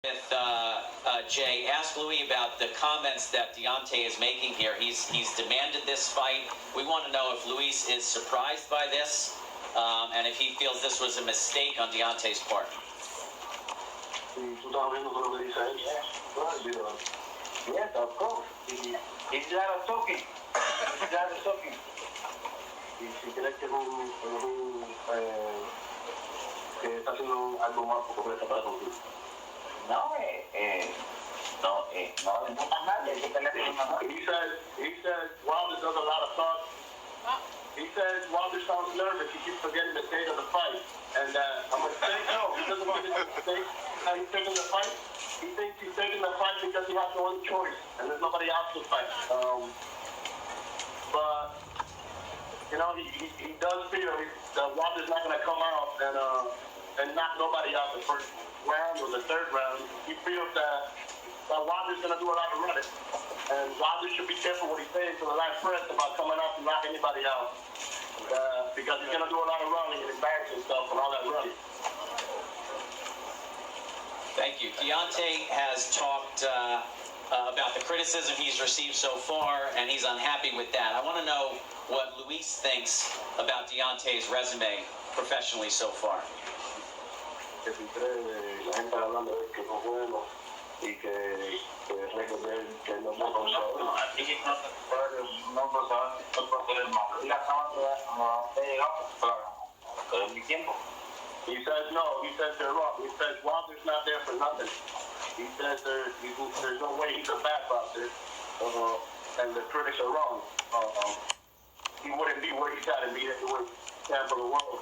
With Jay, ask Louis about the comments that Deontay is making here. He's demanded this fight. We want to know if Luis is surprised by this, and if he feels this was a mistake on Deontay's part. Yes, of course. He's not talking. He's not talking. Y si crees que está haciendo algo más porque está para contigo. No, no pasa nada. He said Wilder does a lot of thought. He says Wilder sounds nervous. He keeps forgetting the date of the fight. And I'm going to say no. He doesn't want to make a mistake. He's taking the fight. He thinks he's taking the fight because he has no other choice. And there's nobody else to fight. But, you know, he does feel that Wilder's not going to come out and knock nobody out the first round or the third round. He feels that Wilder's going to do a lot of running. And Wilder should be careful what he says to the last press about coming out and knock anybody out. Because he's going to do a lot of running and embarrass himself and all that running. Thank you. Deontay has talked about the criticism he's received so far, and he's unhappy with that. I want to know what Luis thinks about Deontay's resume professionally so far. Que si cree la gente hablando de que no es bueno y que recordar que no es bueno. Así que no pasaba por ser malo. Y la cámara no ha llegado, pero en mi tiempo. He says no. He says they're wrong. He says Wilder's not there for nothing. He says there's no way he's a bad boxer, and the critics are wrong. He wouldn't be where he's at and be the champ of the world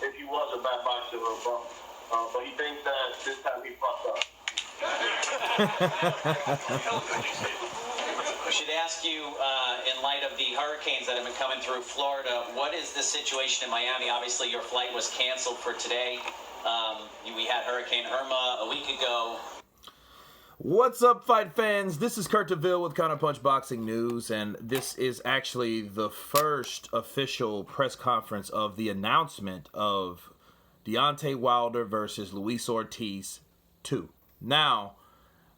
if he was a bad boxer or a bum. But he thinks that this time he fucked up. I should ask you, in light of the hurricanes that have been coming through Florida, what is the situation in Miami? Obviously, your flight was canceled for today. We had Hurricane Irma a week ago. What's up, fight fans? This is Kurt DeVille with Counterpunch Boxing News, and this is actually the first official press conference of the announcement of Deontay Wilder versus Luis Ortiz 2. Now,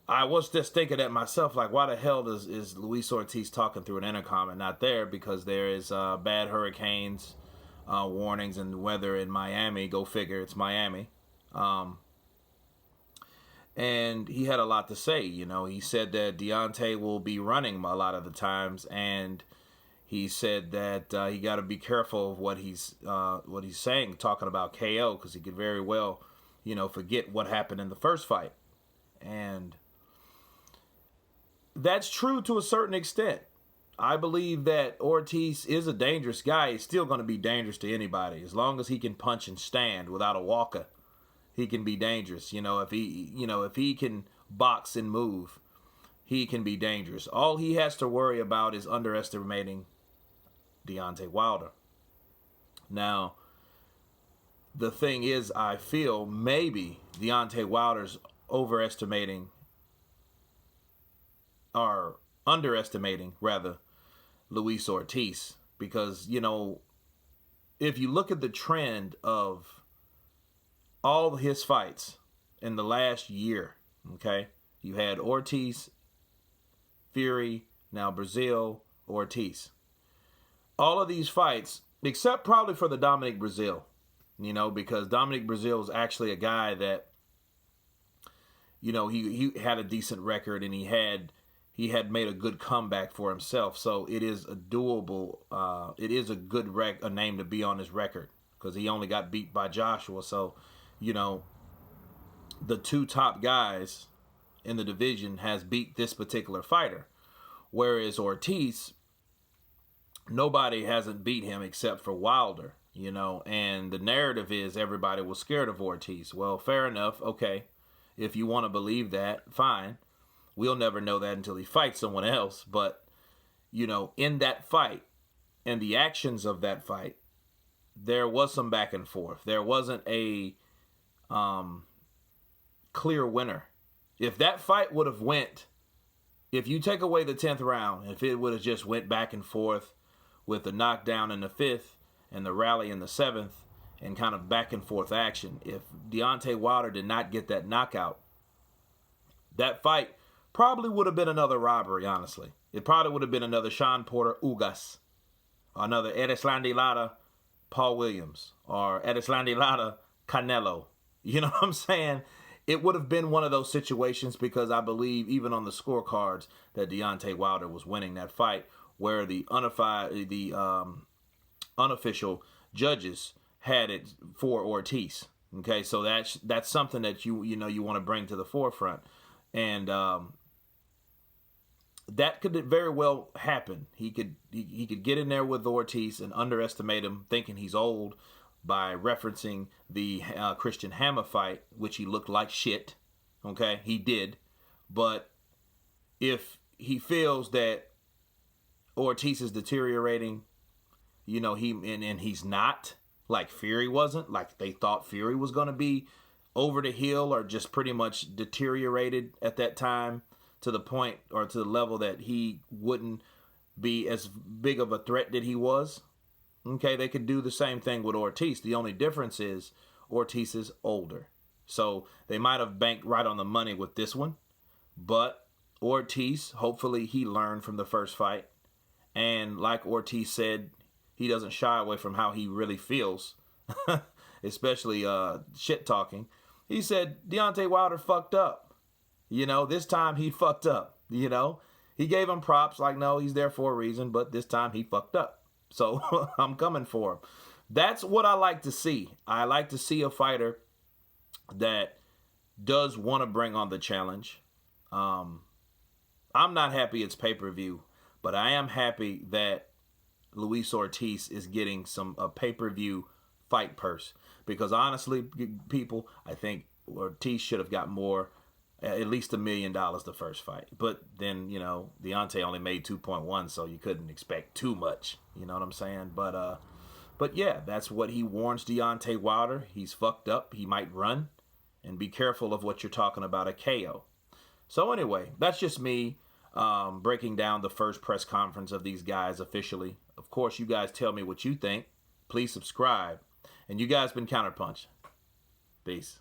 I was just thinking at myself, like, why the hell is Luis Ortiz talking through an intercom and not there? Because there is bad hurricanes warnings and weather in Miami. Go figure, it's Miami. And he had a lot to say. You know, he said that Deontay will be running a lot of the times, and he said that he got to be careful of what he's saying, talking about KO, because he could very well, you know, forget what happened in the first fight. And that's true to a certain extent. I believe that Ortiz is a dangerous guy. He's still going to be dangerous to anybody. As long as he can punch and stand without a walker, he can be dangerous. You know, if he can box and move, he can be dangerous. All he has to worry about is underestimating Deontay Wilder. Now, the thing is, I feel maybe Deontay Wilder's underestimating, Luis Ortiz. Because, you know, if you look at the trend of all his fights in the last year, okay, you had Ortiz, Fury, now Brazil, Ortiz. All of these fights, except probably for the Dominic Brazil, you know, because Dominic Brazil is actually a guy that, you know, he had a decent record, and he had made a good comeback for himself. So it is a doable, it is a good a name to be on his record, because he only got beat by Joshua. So, you know, the two top guys in the division has beat this particular fighter. Whereas Ortiz, nobody hasn't beat him except for Wilder, you know, and the narrative is everybody was scared of Ortiz. Well, fair enough. Okay. If you want to believe that, fine. We'll never know that until he fights someone else. But, you know, in that fight and the actions of that fight, there was some back and forth. There wasn't a clear winner. If that fight would have if you take away the 10th round, if it would have just went back and forth with the knockdown in the 5th and the rally in the 7th and kind of back and forth action, if Deontay Wilder did not get that knockout, that fight probably would have been another robbery, honestly. It probably would have been another Sean Porter Ugas, another Erislandy Lara Paul Williams, or Erislandy Lara Canelo. You know what I'm saying? It would have been one of those situations, because I believe even on the scorecards that Deontay Wilder was winning that fight, where the unofficial judges had it for Ortiz. Okay, so that's something that you want to bring to the forefront, and that could very well happen. He could get in there with Ortiz and underestimate him, thinking he's old, by referencing the Christian Hammer fight, which he looked like shit. Okay, he did. But if he feels that Ortiz is deteriorating, and he's not, like Fury wasn't, like they thought Fury was going to be over the hill or just pretty much deteriorated at that time to the point or to the level that he wouldn't be as big of a threat that he was. Okay, they could do the same thing with Ortiz. The only difference is Ortiz is older. So they might have banked right on the money with this one. But Ortiz, hopefully he learned from the first fight. And like Ortiz said, he doesn't shy away from how he really feels, especially shit talking. He said Deontay Wilder fucked up. This time he fucked up. He gave him props, like, no, he's there for a reason, but this time he fucked up. So I'm coming for him. That's what I like to see. I like to see a fighter that does want to bring on the challenge. I'm not happy it's pay-per-view, but I am happy that Luis Ortiz is getting a pay-per-view fight purse. Because honestly, people, I think Ortiz should have got more, at least $1 million the first fight. But then, Deontay only made 2.1, so you couldn't expect too much. You know what I'm saying? But yeah, that's what he warns Deontay Wilder. He's fucked up. He might run. And be careful of what you're talking about, a KO. So anyway, that's just me breaking down the first press conference of these guys officially. Of course, you guys tell me what you think. Please subscribe. And you guys been Counterpunch. Peace.